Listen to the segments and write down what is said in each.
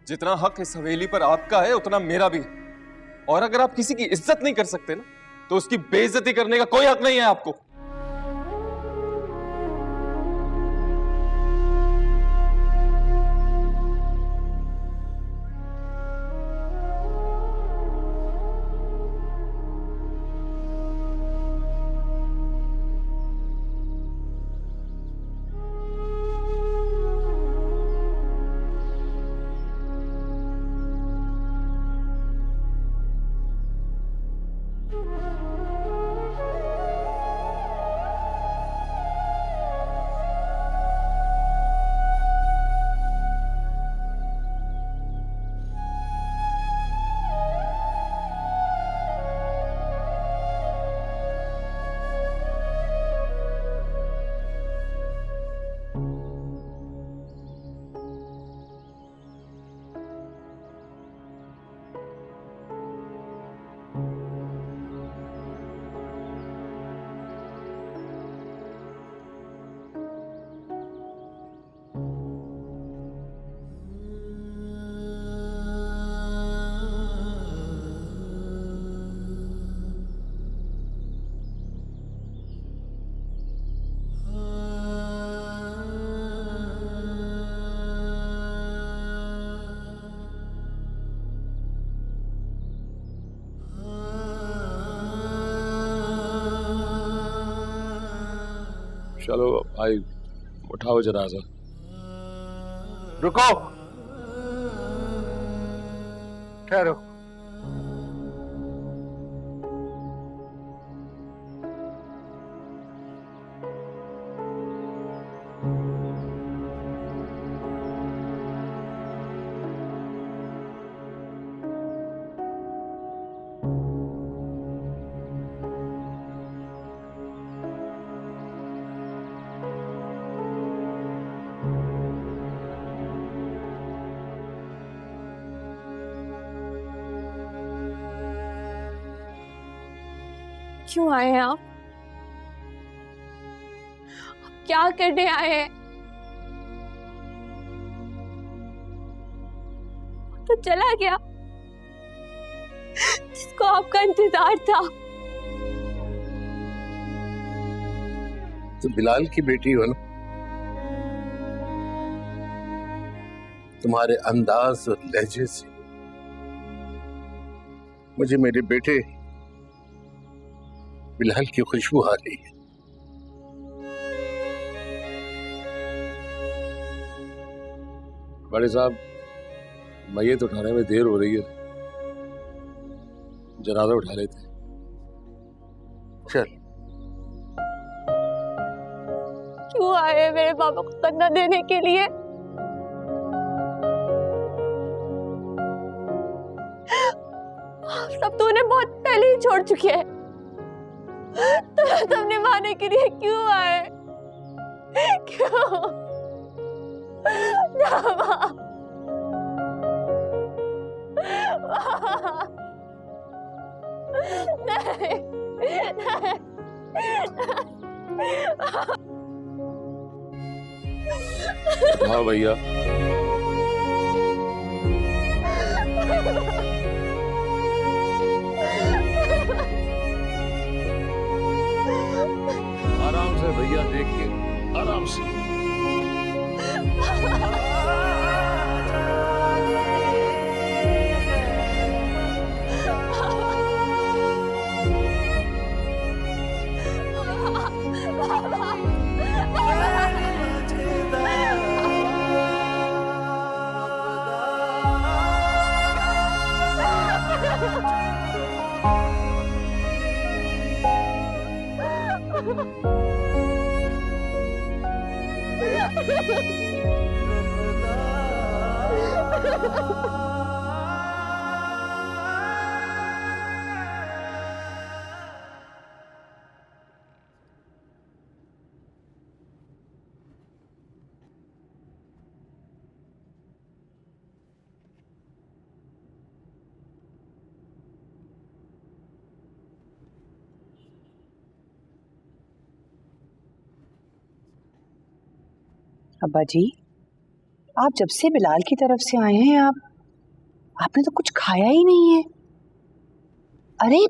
जितना हक इस हवेली पर आपका है उतना मेरा भी है। और अगर आप किसी की इज्जत नहीं कर सकते ना, तो उसकी बेइज्जती करने का कोई हक नहीं है आपको। चलो भाई, उठाओ जनाजा। रुको, ठहरो। क्यों आए हैं आप? क्या करने आए हैं? तो चला गया जिसको आपका इंतजार था। तो बिलाल की बेटी हो ना, तुम्हारे अंदाज और लहजे से मुझे मेरे बेटे बिलाल की खुशबू आ रही है। बड़े साहब, मैयत उठाने में देर हो रही है, जनाजा उठा लेते हैं। चल। क्यों आए हैं मेरे पापा को कंधा देने के लिए? सब तो उन्हें बहुत पहले ही छोड़ चुके हैं, तो सब निभाने के लिए क्यों आए? क्यों? नहीं, नहीं, हाँ भैया, आराम से भैया, देख के आराम से। अब्बा जी, आप जब से बिलाल की तरफ से आए हैं, आप आपने तो कुछ खाया ही नहीं है। अरे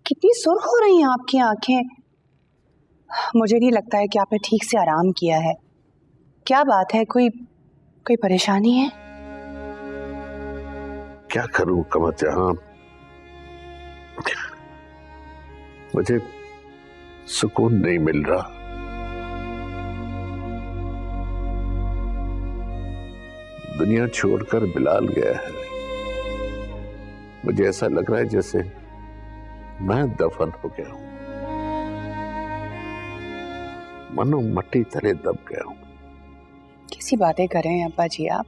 कितनी सुर्ख हो रही हैं आपकी आंखें। मुझे नहीं लगता है कि आपने ठीक से आराम किया है। क्या बात है, कोई कोई परेशानी है? क्या करूं कमर जहां, मुझे सुकून नहीं मिल रहा। दुनिया छोड़कर बिलाल गया है। मुझे ऐसा लग रहा है जैसे मैं दफन हो गया हूं, मनो मट्टी तले दब गया हूं। कैसी बातें कर रहे हैं अब्बा जी आप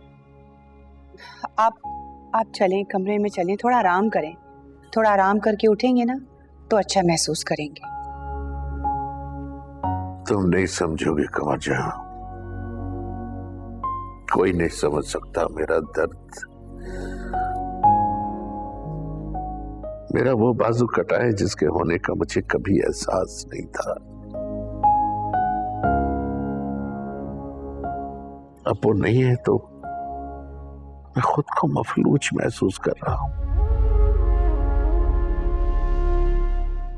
चलें, कमरे में चलें, थोड़ा आराम करें। थोड़ा आराम करके उठेंगे ना तो अच्छा महसूस करेंगे। तुम नहीं समझोगे कमर जहां, कोई नहीं समझ सकता मेरा दर्द। मेरा वो बाजू कटा है जिसके होने का मुझे कभी एहसास नहीं था। अब वो नहीं है तो मैं खुद को मफलूज महसूस कर रहा हूं।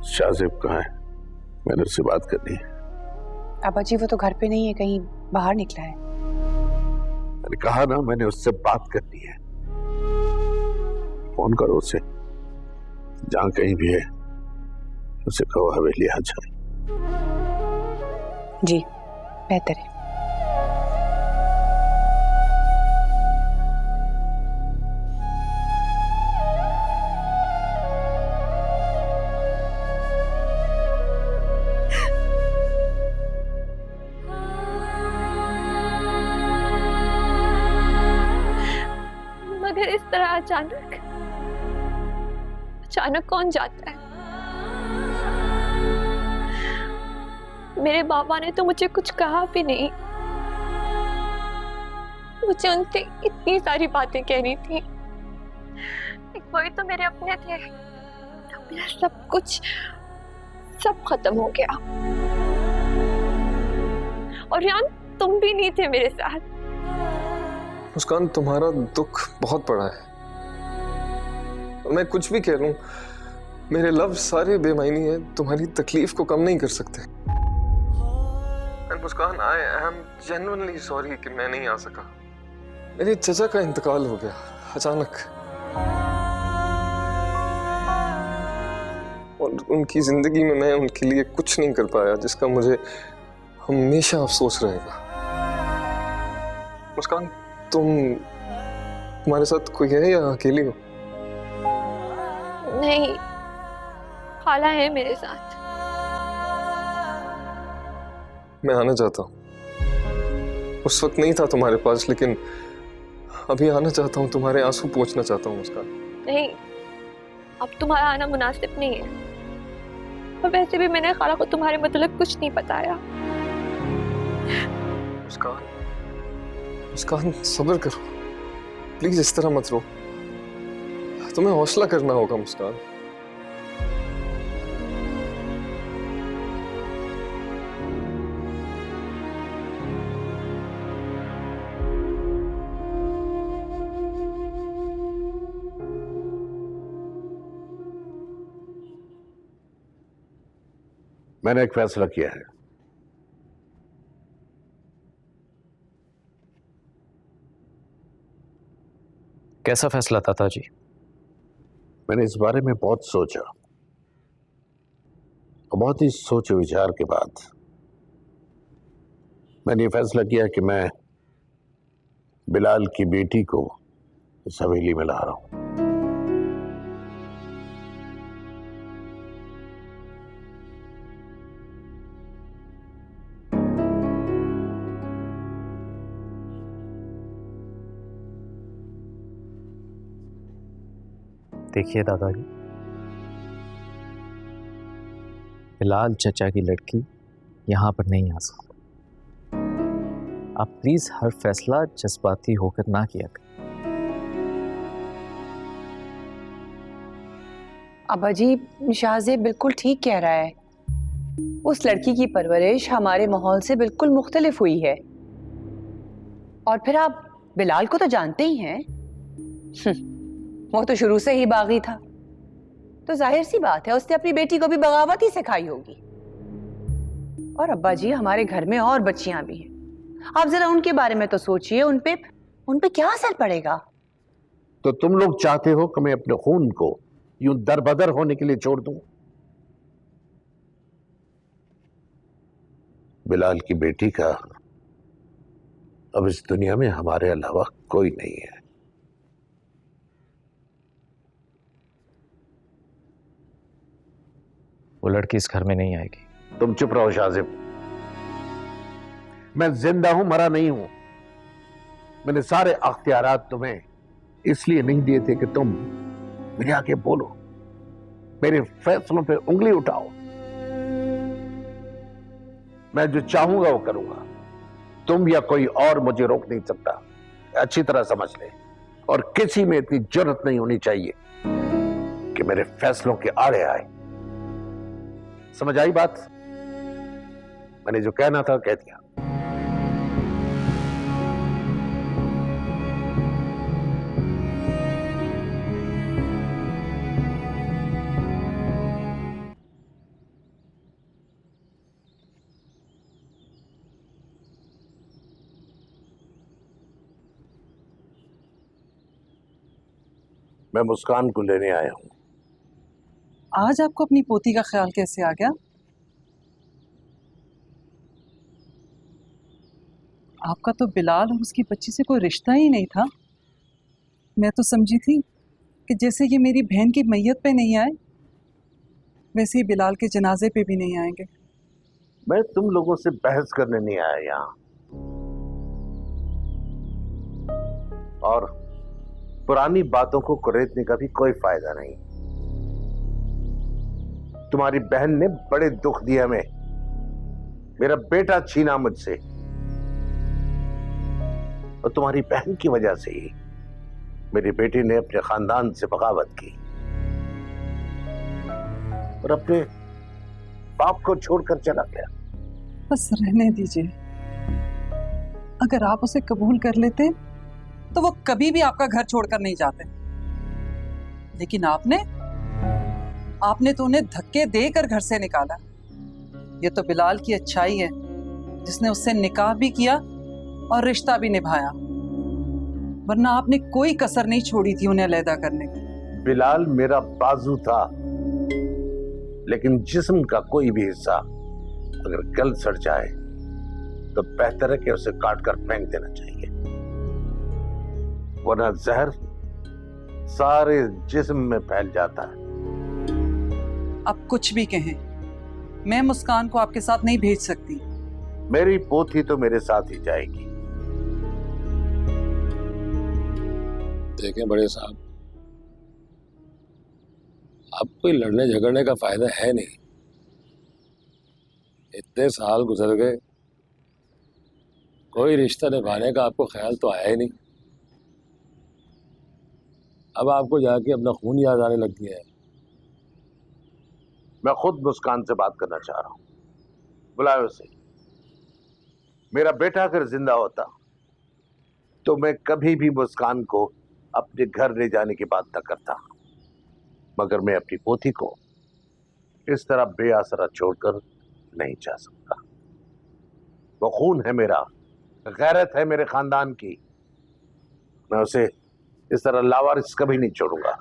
शाहजेब कहाँ है? मैंने उससे बात करनी है। अब्बा जी वो तो घर पे नहीं है, कहीं बाहर निकला है। मैंने कहा ना, मैंने उससे बात करनी है। फोन करो उसे, जहां कहीं भी है उसे कहो हवेली आ जाए। जी बेहतर है। मगर इस तरह अचानक कौन जाता है? मेरे बाबा ने तो मुझे कुछ कहा भी नहीं। मुझे उनसे इतनी सारी बातें कहनी थी। वही तो मेरे अपने थे। मेरा सब खत्म हो गया। और यान तुम भी नहीं थे मेरे साथ। मुस्कान, तुम्हारा दुख बहुत बड़ा है। मैं कुछ भी कह लूं, मेरे लफ्ज सारे बेमायनी है, तुम्हारी तकलीफ को कम नहीं कर सकते। मुस्कान, आई एम जेन्युइनली सॉरी कि मैं नहीं आ सका। मेरे चचा का इंतकाल हो गया अचानक, और उनकी जिंदगी में मैं उनके लिए कुछ नहीं कर पाया, जिसका मुझे हमेशा अफसोस रहेगा। मुस्कान, तुम्हारे साथ कोई है या अकेली हो? नहीं, खाला है मेरे साथ। मैं आना चाहता हूँ। उस वक्त नहीं था तुम्हारे पास, लेकिन अभी आना चाहता हूँ, तुम्हारे आंसू पोंछना चाहता हूँ मुस्कान। नहीं, अब तुम्हारा आना मुनासिब नहीं है। और वैसे भी मैंने खाला को तुम्हारे मतलब कुछ नहीं बताया। मुस्कान, सब्र करो प्लीज, इस तरह मत रो। तुम्हें हौसला करना होगा मुस्कान। मैंने एक फैसला किया है। कैसा फैसला ताता जी? मैंने इस बारे में बहुत सोचा, और बहुत ही सोच विचार के बाद मैंने ये फैसला किया कि मैं बिलाल की बेटी को इस हवेली में ला रहा हूं। देखिए दादाजी, बिलाल चचा की लड़की यहाँ पर नहीं आ सकती। आप प्लीज हर फैसला जज्बाती होकर ना किया करें। अब्बा जी, शाहजेब बिल्कुल ठीक कह रहा है। उस लड़की की परवरिश हमारे माहौल से बिल्कुल मुख्तलिफ हुई है। और फिर आप बिलाल को तो जानते ही हैं, वो तो शुरू से ही बागी था, तो जाहिर सी बात है उसने अपनी बेटी को भी बगावत ही सिखाई होगी। और अब्बा जी, हमारे घर में और बच्चियां भी हैं, आप जरा उनके बारे में तो सोचिए, उन पे क्या असर पड़ेगा। तो तुम लोग चाहते हो कि मैं अपने खून को यूं दरबदर होने के लिए छोड़ दूं? बिलाल की बेटी का अब इस दुनिया में हमारे अलावा कोई नहीं है। वो लड़की इस घर में नहीं आएगी। तुम चुप रहो शाजिब। मैं जिंदा हूं, मरा नहीं हूं। मैंने सारे अख्तियारात तुम्हें इसलिए नहीं दिए थे कि तुम मेरे आगे बोलो, मेरे फैसलों पे उंगली उठाओ। मैं जो चाहूंगा वो करूंगा, तुम या कोई और मुझे रोक नहीं सकता, अच्छी तरह समझ ले। और किसी में इतनी जरूरत नहीं होनी चाहिए कि मेरे फैसलों के आड़े आए। समझ आई बात? मैंने जो कहना था कह दिया। मैं मुस्कान को लेने आया हूं। आज आपको अपनी पोती का ख्याल कैसे आ गया? आपका तो बिलाल और उसकी बच्ची से कोई रिश्ता ही नहीं था। मैं तो समझी थी कि जैसे ये मेरी बहन की मैयत पे नहीं आए, वैसे ही बिलाल के जनाजे पे भी नहीं आएंगे। मैं तुम लोगों से बहस करने नहीं आया यहां, और पुरानी बातों को कुरेदने का भी कोई फायदा नहीं। तुम्हारी बहन ने बड़े दुख दिए हमें, मेरा बेटा छीना मुझसे, और तुम्हारी बहन की वजह से ही मेरी बेटी ने अपने खानदान से बगावत की और अपने बाप को छोड़कर चला गया। बस रहने दीजिए। अगर आप उसे कबूल कर लेते तो वो कभी भी आपका घर छोड़कर नहीं जाते, लेकिन आपने तो उन्हें धक्के देकर घर से निकाला। ये तो बिलाल की अच्छाई है जिसने उससे निकाह भी किया और रिश्ता भी निभाया, वरना आपने कोई कसर नहीं छोड़ी थी उन्हें अलहदा करने की। बिलाल मेरा बाजू था, लेकिन जिस्म का कोई भी हिस्सा अगर गल सड़ जाए तो बेहतर है कि उसे काट कर फेंक देना चाहिए, वरना जहर सारे जिस्म में फैल जाता है। आप कुछ भी कहें, मैं मुस्कान को आपके साथ नहीं भेज सकती। मेरी पोती तो मेरे साथ ही जाएगी। देखें बड़े साहब, अब कोई लड़ने झगड़ने का फायदा है नहीं। इतने साल गुजर गए, कोई रिश्ता निभाने का आपको ख्याल तो आया ही नहीं। अब आपको जाके अपना खून याद आने लग गया है। मैं खुद मुस्कान से बात करना चाह रहा हूं, बुलाओ उसे। मेरा बेटा अगर जिंदा होता तो मैं कभी भी मुस्कान को अपने घर ले जाने की बात न करता, मगर मैं अपनी पोती को इस तरह बेआसरा छोड़कर नहीं जा सकता। वो खून है मेरा, गैरत है मेरे खानदान की, मैं उसे इस तरह लावारिस कभी नहीं छोड़ूंगा।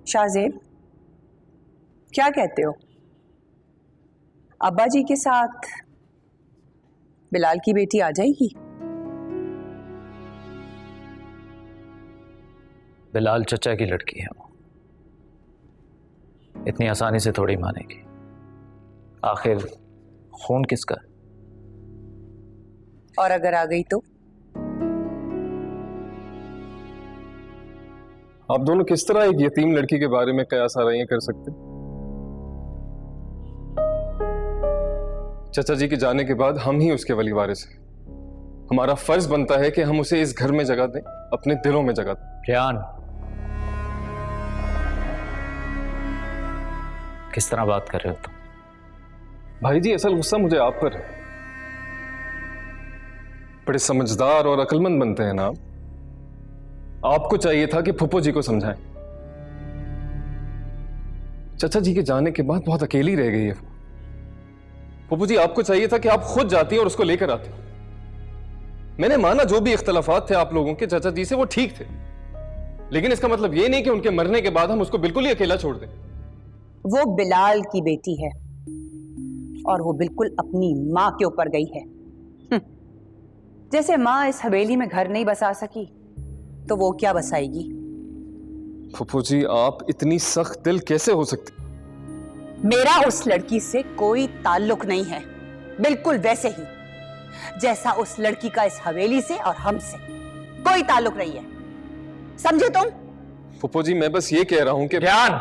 शाहजेब, क्या कहते हो? अब्बा जी के साथ बिलाल की बेटी आ जाएगी? बिलाल चचा की लड़की है, वो इतनी आसानी से थोड़ी मानेगी। आखिर खून किसका? और अगर आ गई तो? आप दोनों किस तरह एक यतीम लड़की के बारे में कयास आराइयां कर सकते? चाचा जी के जाने के बाद हम ही उसके वली वारिस हैं। हमारा फर्ज बनता है कि हम उसे इस घर में जगह दें, अपने दिलों में जगह दें। रेहान, किस तरह बात कर रहे हो तुम? भाई जी, असल गुस्सा मुझे आप पर है। बड़े समझदार और अक्लमंद बनते हैं ना आप। आपको चाहिए था कि फुप्पो जी को समझाएं। चाचा जी के जाने के बाद बहुत अकेली रह गई है फुप्पो जी। आपको चाहिए था कि आप खुद जाती और उसको लेकर आती। मैंने माना जो भी इख्तलाफात थे आप लोगों के चाचा जी से वो ठीक थे, लेकिन इसका मतलब ये नहीं कि उनके मरने के बाद हम उसको बिल्कुल ही अकेला छोड़ दें। वो बिलाल की बेटी है और वो बिल्कुल अपनी माँ के ऊपर गई है। जैसे माँ इस हवेली में घर नहीं बसा सकी तो वो क्या बसाएगी? फुप्पो जी, आप इतनी सख्त दिल कैसे हो सकती? मेरा उस लड़की से कोई ताल्लुक नहीं है, बिल्कुल वैसे ही जैसा उस लड़की का इस हवेली से और हमसे कोई ताल्लुक नहीं है, समझे तुम? फुप्पो जी, मैं बस ये कह रहा हूं कि रेहान,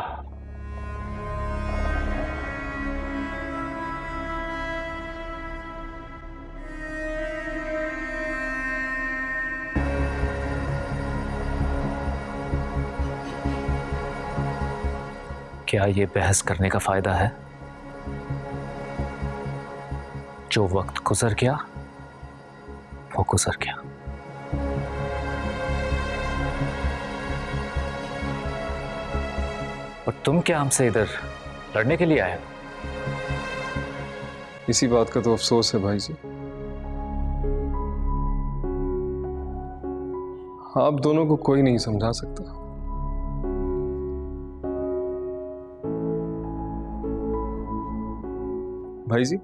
क्या ये बहस करने का फायदा है? जो वक्त गुजर गया वो गुजर गया। और तुम क्या हमसे इधर लड़ने के लिए आए हो? इसी बात का तो अफसोस है भाई जी। आप दोनों को कोई नहीं समझा सकता। भाई जी,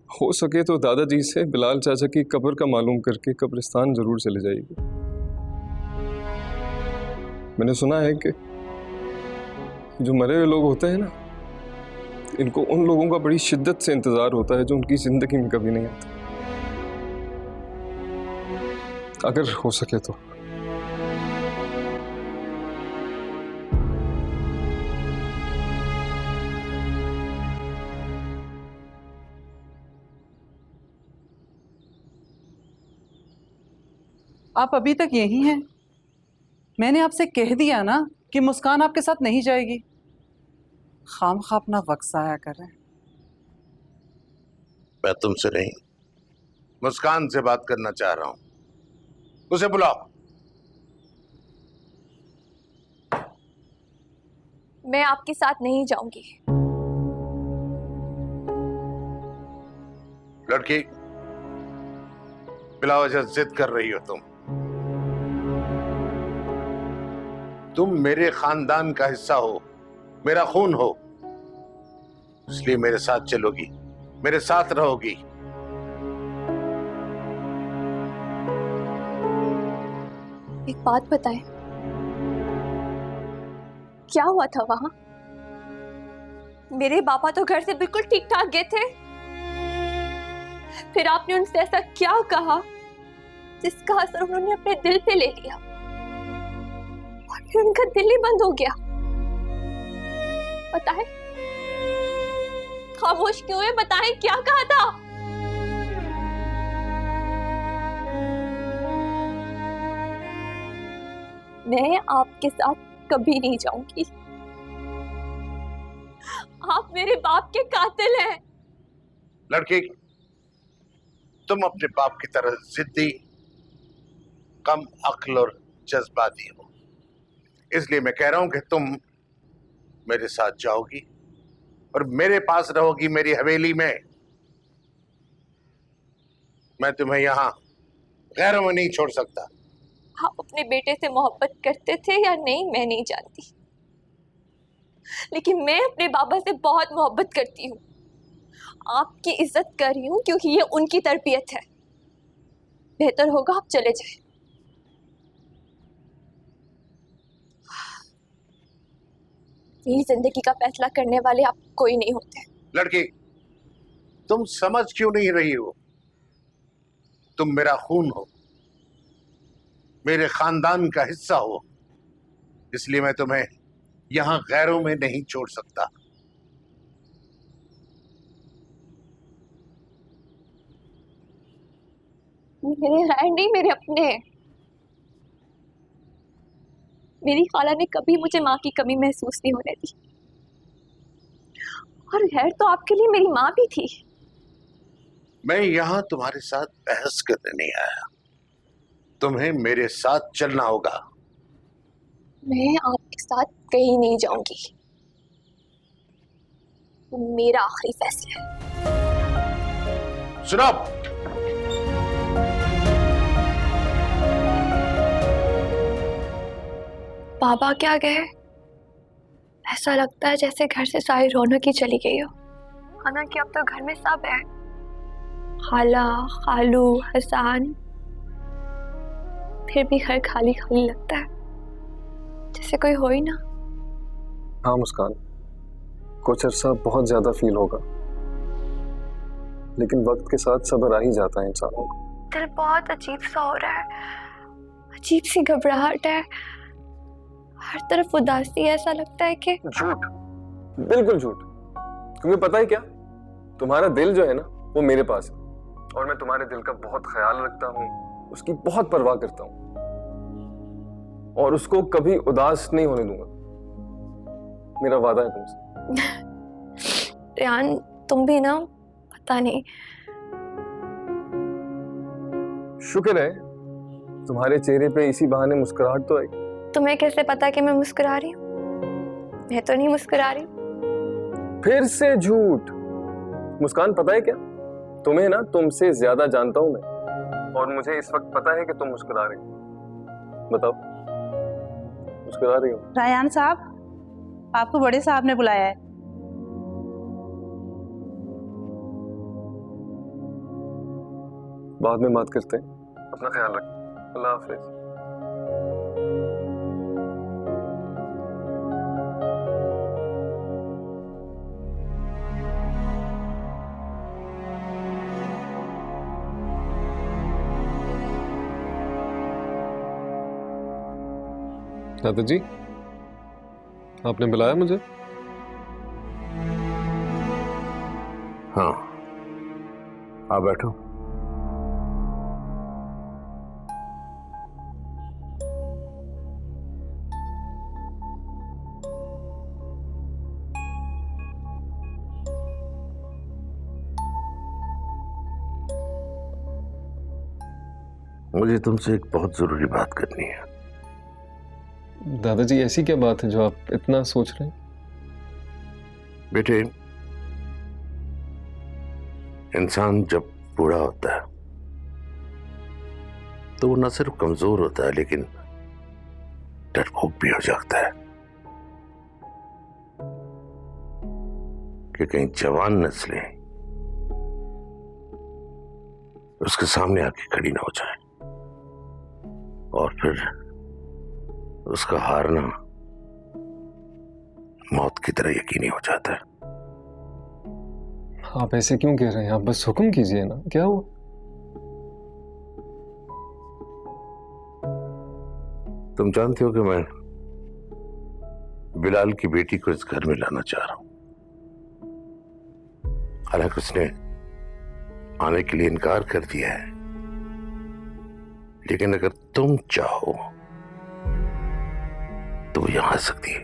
हो सके तो दादाजी से बिलाल चाचा की कब्र का मालूम करके कब्रिस्तान जरूर चले जाइए। मैंने सुना है कि जो मरे हुए लोग होते हैं ना, इनको उन लोगों का बड़ी शिद्दत से इंतजार होता है जो उनकी जिंदगी में कभी नहीं आता। अगर हो सके तो आप अभी तक यही हैं? मैंने आपसे कह दिया ना कि मुस्कान आपके साथ नहीं जाएगी। खामखा अपना वक्त जाया कर रहे हैं। मैं तुमसे नहीं, मुस्कान से बात करना चाह रहा हूं। उसे बुलाओ। मैं आपके साथ नहीं जाऊंगी। लड़की, बिला वजह जिद कर रही हो तुम मेरे खानदान का हिस्सा हो, मेरा खून हो, इसलिए मेरे साथ चलोगी, मेरे साथ रहोगी। एक बात बताएं, क्या हुआ था वहां? मेरे पापा तो घर से बिल्कुल ठीक ठाक गए थे, फिर आपने उनसे ऐसा क्या कहा जिसका असर उन्होंने अपने दिल पे ले लिया और फिर उनका दिल ही बंद हो गया? बताएं, खामोश क्यों है? बताएं, क्या कहा था? मैं आपके साथ कभी नहीं जाऊंगी। आप मेरे बाप के कातिल हैं। लड़की, तुम अपने बाप की तरह जिद्दी, कम अक्ल और जज्बाती हो, इसलिए मैं कह रहा हूं कि तुम मेरे साथ जाओगी और मेरे पास रहोगी, मेरी हवेली में। मैं तुम्हें यहां गैरों में नहीं छोड़ सकता। आप अपने बेटे से मोहब्बत करते थे या नहीं मैं नहीं जानती, लेकिन मैं अपने बाबा से बहुत मोहब्बत करती हूँ। आपकी इज्जत कर रही हूँ क्योंकि ये उनकी तरबियत है। बेहतर होगा आप चले जाएं। मेरी जिंदगी का फैसला करने वाले आप कोई नहीं होते। लड़की, तुम समझ क्यों नहीं रही हो? तुम मेरा खून हो, मेरे खानदान का हिस्सा हो, इसलिए मैं तुम्हें यहां गैरों में नहीं छोड़ सकता। मेरे गैर नहीं, मेरे अपने। मेरी खाला ने कभी मुझे माँ की कमी महसूस नहीं होने दी, और गैर तो आपके लिए मेरी माँ भी थी। मैं यहाँ तुम्हारे साथ बहस करने नहीं आया, तुम्हें मेरे साथ चलना होगा। मैं आपके साथ कहीं नहीं जाऊंगी, मेरा आखिरी फैसला है। सुनो, बाबा क्या गए? ऐसा लगता है जैसे घर से सारी रौनक ही चली गई हो। हालांकि अब तो घर में सब है, खाला, खालू, हसान, फिर भी घर खाली खाली लगता है, जैसे कोई हो ही ना। हाँ मुस्कान, कुछ अरसा बहुत ज्यादा फील होगा, लेकिन वक्त के साथ सब्र आ ही जाता है इंसानों को। दिल बहुत अजीब सा हो रहा है, अजीब सी घबराहट है, हर तरफ उदासी है। ऐसा लगता है कि झूठ, बिल्कुल झूठ। तुम्हें पता है क्या, तुम्हारा दिल जो है ना वो मेरे पास है, और मैं तुम्हारे दिल का बहुत ख्याल रखता हूँ, उसकी बहुत परवाह करता हूँ, और उसको कभी उदास नहीं होने दूंगा। मेरा वादा है तुमसे। रेहान, तुम भी ना, पता नहीं। शुक्र है तुम्हारे चेहरे पे इसी बहाने मुस्कुराहट तो आई। तुम्हें कैसे पता कि मैं मुस्कुरा रही हूँ? मैं तो नहीं मुस्कुरा रही। फिर से झूठ। मुस्कान, पता है क्या, तुम्हें ना तुमसे ज्यादा जानता हूं मैं, और मुझे इस वक्त पता है कि तुम मुस्कुरा रही हो। बताओ, मुस्कुरा रही हो? रायहान साहब, आपको बड़े साहब ने बुलाया है। बाद में बात करते हैं, अपना ख्याल रख। अल्लाह हाफिज। दादाजी, आपने बुलाया मुझे? हाँ, आ बैठो। मुझे तुमसे एक बहुत जरूरी बात करनी है। दादाजी, ऐसी क्या बात है जो आप इतना सोच रहे हैं? बेटे, इंसान जब बूढ़ा होता है तो वो न सिर्फ कमजोर होता है, लेकिन डरपोक भी हो जाता है कि कहीं जवान नस्लें उसके सामने आके खड़ी ना हो जाए, और फिर उसका हारना मौत की तरह यकीनी हो जाता है। आप ऐसे क्यों कह रहे हैं? आप बस हुक्म कीजिए ना, क्या हुआ? तुम जानते हो कि मैं बिलाल की बेटी को इस घर में लाना चाह रहा हूं। हालांकि उसने आने के लिए इनकार कर दिया है, लेकिन अगर तुम चाहो तो वो यहां आ सकती है।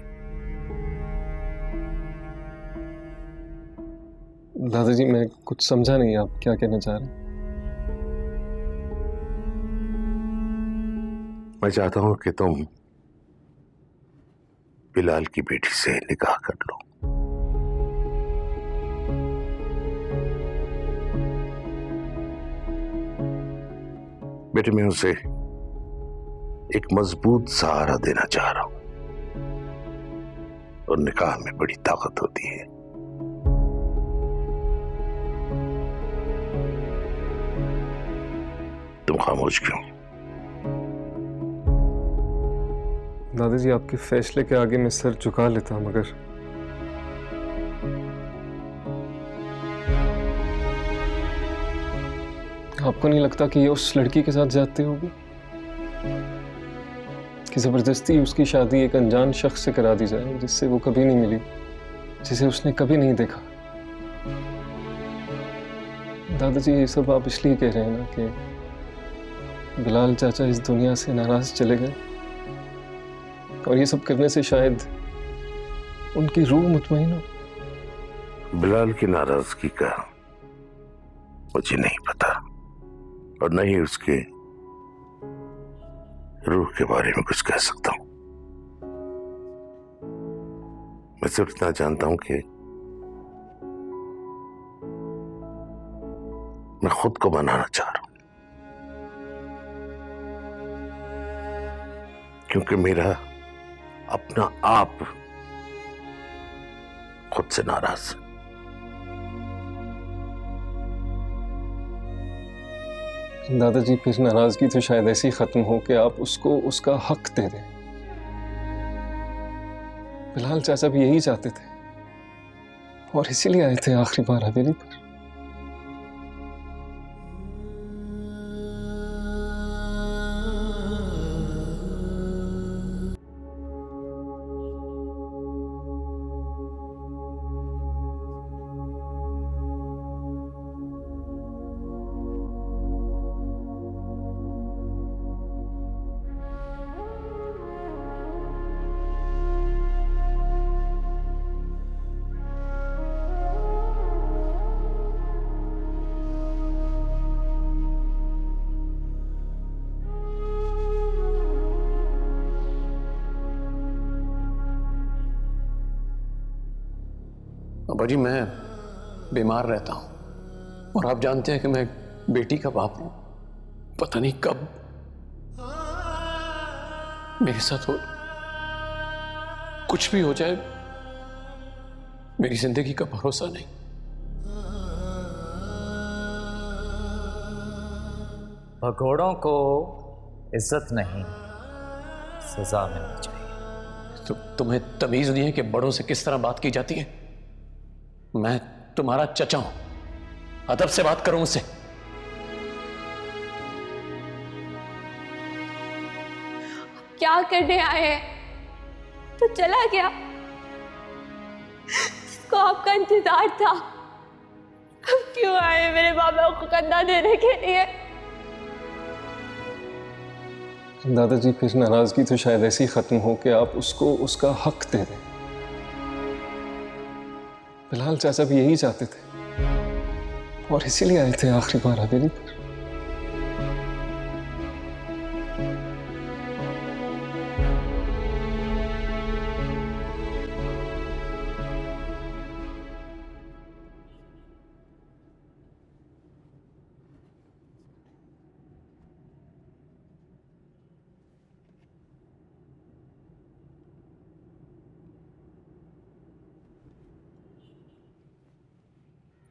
दादाजी, मैं कुछ समझा नहीं, आप क्या कहना चाह रहे हैं? मैं चाहता हूं कि तुम बिलाल की बेटी से निकाह कर लो। बेटे, मैं उसे एक मजबूत सहारा देना चाह रहा हूं, और निकाह में बड़ी ताकत होती है। तुम खामोश क्यों? दादाजी, आपके फैसले के आगे मैं सर झुका लेता, मगर आपको नहीं लगता कि ये उस लड़की के साथ ज्यादती होगी, कि जबरदस्ती उसकी शादी एक अनजान शख्स से करा दी जाए, जिससे वो कभी नहीं मिली, जिसे उसने कभी नहीं देखा? दादाजी, ये सब आप इसलिए कह रहे हैं ना कि बिलाल चाचा इस दुनिया से नाराज चले गए और ये सब करने से शायद उनकी रूह मुतमईन हो। बिलाल की नाराजगी का मुझे नहीं पता और न ही उसके रूह के बारे में कुछ कह सकता हूं। मैं सिर्फ इतना जानता हूं कि मैं खुद को मनाना चाह रहा हूं, क्योंकि मेरा अपना आप खुद से नाराज है। दादाजी फिर नाराजगी तो शायद ऐसे ही खत्म हो कि आप उसको उसका हक दे दें। बिलाल चाचा भी यही चाहते थे और इसीलिए आए थे आखिरी बार हवेली पर। अब्बा जी, मैं बीमार रहता हूं और आप जानते हैं कि मैं बेटी का बाप हूं। पता नहीं कब मेरे साथ हो कुछ भी हो जाए, मेरी जिंदगी का भरोसा नहीं। भगोड़ों को इज्जत नहीं, सजा मिलनी चाहिए। तो तुम्हें तमीज नहीं है कि बड़ों से किस तरह बात की जाती है? मैं तुम्हारा चचा हूं, अदब से बात करो मुझसे। क्या करने आए हैं? तो चला गया, उसको आपका इंतजार था। अब क्यों आए मेरे बाबा को कंधा देने के लिए? दादाजी फिर नाराजगी तो शायद ऐसे ही खत्म हो कि आप उसको उसका हक दे दें। बिलाल चाचा भी यही चाहते थे और इसीलिए आए थे आखिरी बार हवेली पर।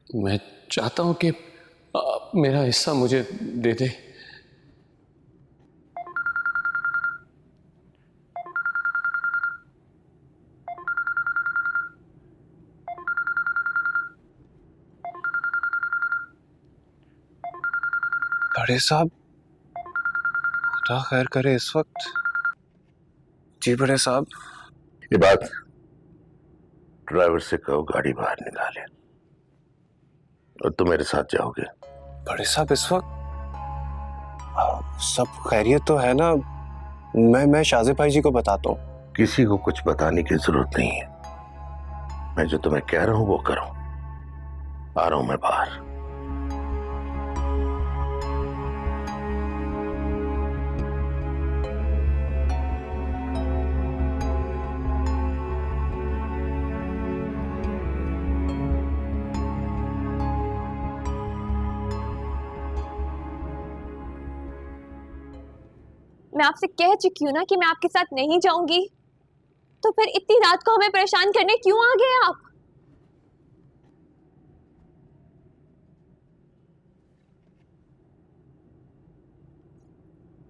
मैं चाहता हूं कि मेरा हिस्सा मुझे दे दे। बड़े साहब, खुदा खैर करे इस वक्त। जी बड़े साहब। ये बात ड्राइवर से कहो गाड़ी बाहर निकाले और तुम मेरे साथ जाओगे। बड़े साहब, इस वक्त सब खैरियत तो है ना? मैं शाजिब भाई जी को बताता हूँ। किसी को कुछ बताने की जरूरत नहीं है। मैं जो तुम्हें कह रहा हूं वो करो। आ रहा हूं मैं बाहर। मैं आपसे कह चुकी हूँ ना कि मैं आपके साथ नहीं जाऊंगी, तो फिर इतनी रात को हमें परेशान करने क्यों आ गए आप?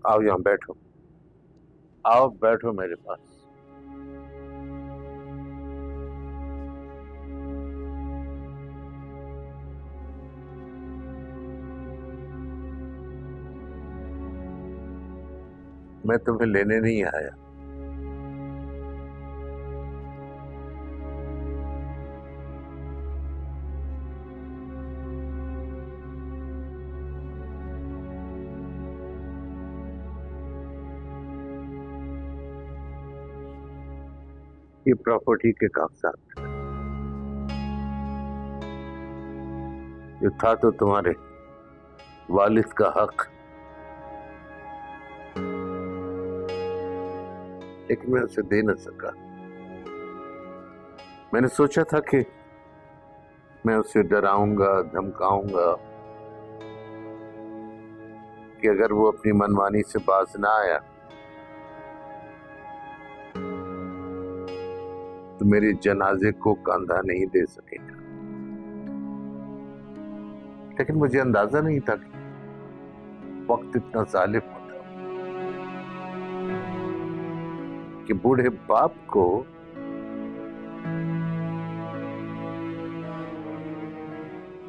आओ यहां बैठो। आओ बैठो मेरे पास। मैं तुम्हें लेने नहीं आया। ये प्रॉपर्टी के कागजात ये था तो तुम्हारे वालिद का हक, लेकिन मैं उसे दे न सका। मैंने सोचा था कि मैं उसे डराऊंगा, धमकाऊंगा कि अगर वो अपनी मनमानी से बाज ना आया तो मेरे जनाजे को कंधा नहीं दे सकेगा। लेकिन मुझे अंदाजा नहीं था कि वक्त इतना जालिम होता कि बूढ़े बाप को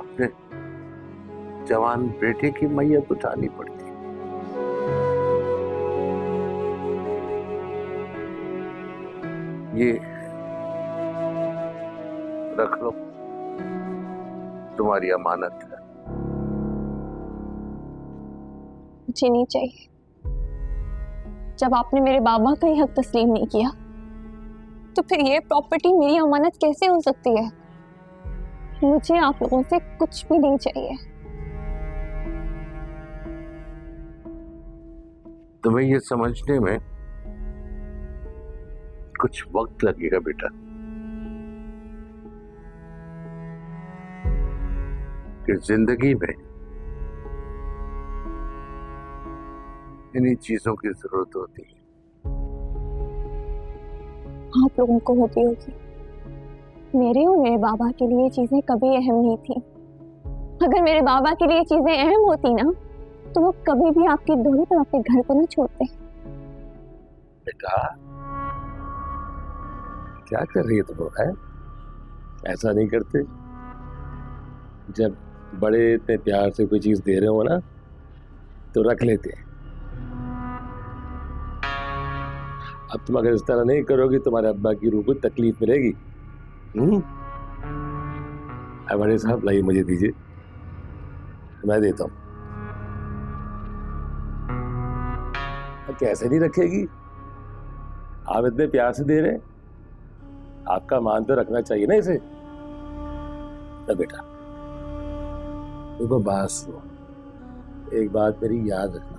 अपने जवान बेटे की मैयत उठानी पड़ती। ये रख लो, तुम्हारी अमानत है। मुझे नहीं चाहिए। जब आपने मेरे बाबा का ही हक तस्लीम नहीं किया तो फिर ये प्रॉपर्टी मेरी अमानत कैसे हो सकती है? मुझे आप लोगों से कुछ भी नहीं चाहिए। तुम्हें ये समझने में कुछ वक्त लगेगा बेटा कि जिंदगी में इन्हीं चीजों की जरूरत होती है। आप लोगों को होती होगी। मेरे और मेरे बाबा के लिए चीजें कभी अहम नहीं थी। अगर मेरे बाबा के लिए चीजें अहम होती ना तो वो कभी भी आपकी दोनों पर अपने घर को ना छोड़ते। बेटा क्या कर रही है तुम? है ऐसा नहीं करते। जब बड़े इतने प्यार से कोई चीज दे रहे हो ना तो रख लेते हैं। अब तुम अगर इस तरह नहीं करोगी तुम्हारे अब्बा की रूह को तकलीफ मिलेगी। अब बड़े साहब लाइए, मुझे दीजिए, मैं देता हूं। कैसे नहीं रखेगी? आप इतने प्यार से दे रहे हैं, आपका मान तो रखना चाहिए ना इसे। तो बेटा देखो, बात सुनो, एक बात मेरी याद रखना,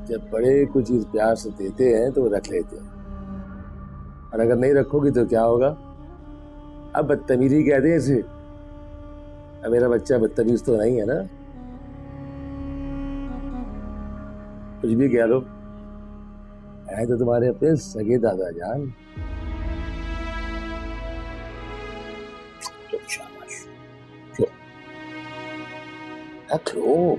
जब बड़े कुछ चीज प्यार से देते हैं तो वो रख लेते हैं, और अगर नहीं रखोगी तो क्या होगा? अब बदतमीजी कहते हैं इसे। अब मेरा बच्चा बदतमीज तो नहीं है ना? कुछ भी कह लो, है तो तुम्हारे अपने सगे दादा जान। शाबाश, रख लो।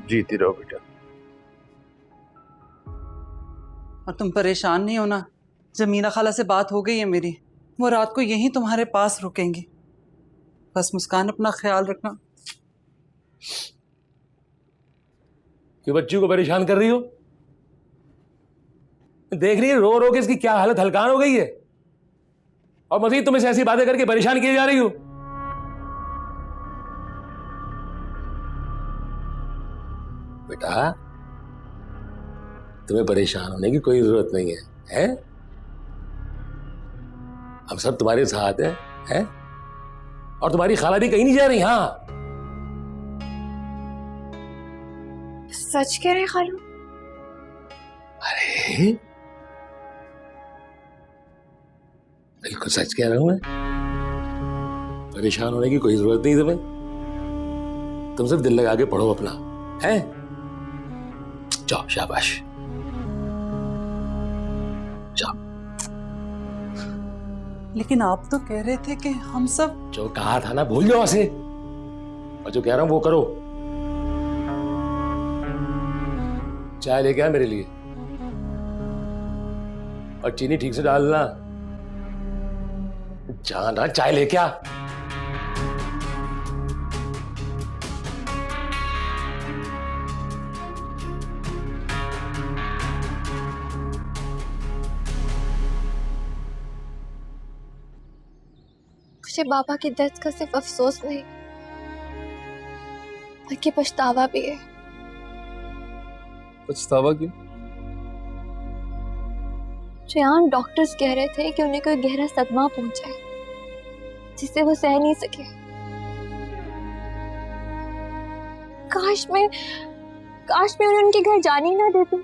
जीती रहो बेटा। और तुम परेशान नहीं होना, जमीना खाला से बात हो गई है मेरी, वो रात को यहीं तुम्हारे पास रुकेंगी। बस मुस्कान, अपना ख्याल रखना। क्यों बच्ची को परेशान कर रही हो? देख रही है रो रो के इसकी क्या हालत हलकान हो गई है, और मजीद तुम इसे ऐसी बातें करके परेशान किए जा रही हो। बेटा तुम्हें परेशान होने की कोई जरूरत नहीं है, हैं? हम सब तुम्हारे साथ हैं? और तुम्हारी खाला भी कहीं नहीं जा रही। हाँ, सच कह रहे खालू? अरे बिल्कुल सच कह रहा हूं मैं। परेशान होने की कोई जरूरत नहीं तुम्हें। तुम सिर्फ दिल लगा के पढ़ो अपना, है? जाओ, शाबाश, जाओ। लेकिन आप तो कह रहे थे कि हम सब। जो कहा था ना भूल जाओ उसे, और जो कह रहा हूं वो करो। चाय लेके आ मेरे लिए, और चीनी ठीक से डालना। जाना, चाय लेके आ। मुझे बाबा की डेथ का सिर्फ अफसोस नहीं बल्कि पछतावा भी है। पछतावा क्यों? रेहान, डॉक्टर्स कह रहे थे कि उन्हें कोई गहरा सदमा पहुंचा है जिसे वो सह नहीं सके। काश मैं उन्हें उनके घर जाने ही ना देती।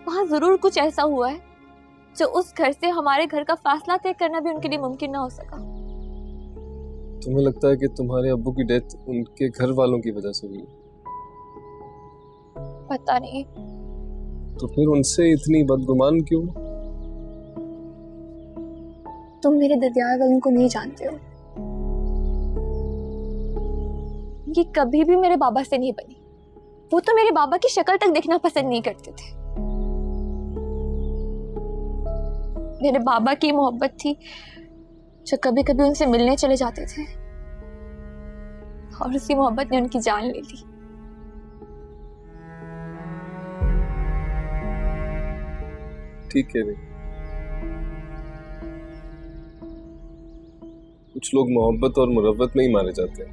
वहां जरूर कुछ ऐसा हुआ है जो उस घर से हमारे घर का फासला तय करना भी उनके लिए मुमकिन ना हो सका। तुम्हें लगता है कि तुम्हारे अब्बू की डेथ उनके घर वालों की वजह से हुई? पता नहीं। तो फिर उनसे इतनी बदगुमान क्यों? तुम मेरे ददियार वालों को नहीं जानते हो। ये कभी भी मेरे बाबा से नहीं बनी। वो तो मेरे बाबा की शक्ल तक देखना पसंद नहीं करते थे। मेरे बाबा की मोहब्बत थी जो कभी कभी उनसे मिलने चले जाते थे और उसी मोहब्बत ने उनकी जान ले ली। ठीक है नहीं, कुछ लोग मोहब्बत और मुरव्वत में ही मारे जाते हैं।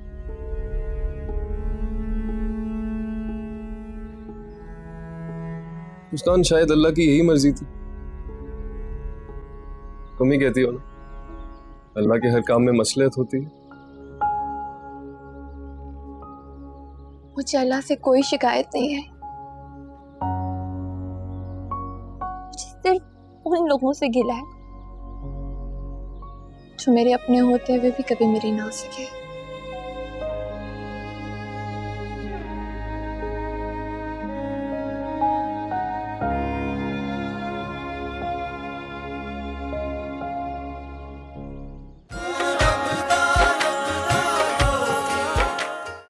मुस्कान, शायद अल्लाह की यही मर्जी थी। तुम ही कहती हो ना, अल्लाह के हर काम में मसलहत होती है। मुझे अल्लाह से कोई शिकायत नहीं है। मुझे सिर्फ उन लोगों से गिला है जो मेरे अपने होते हुए भी कभी मेरी ना हो सके।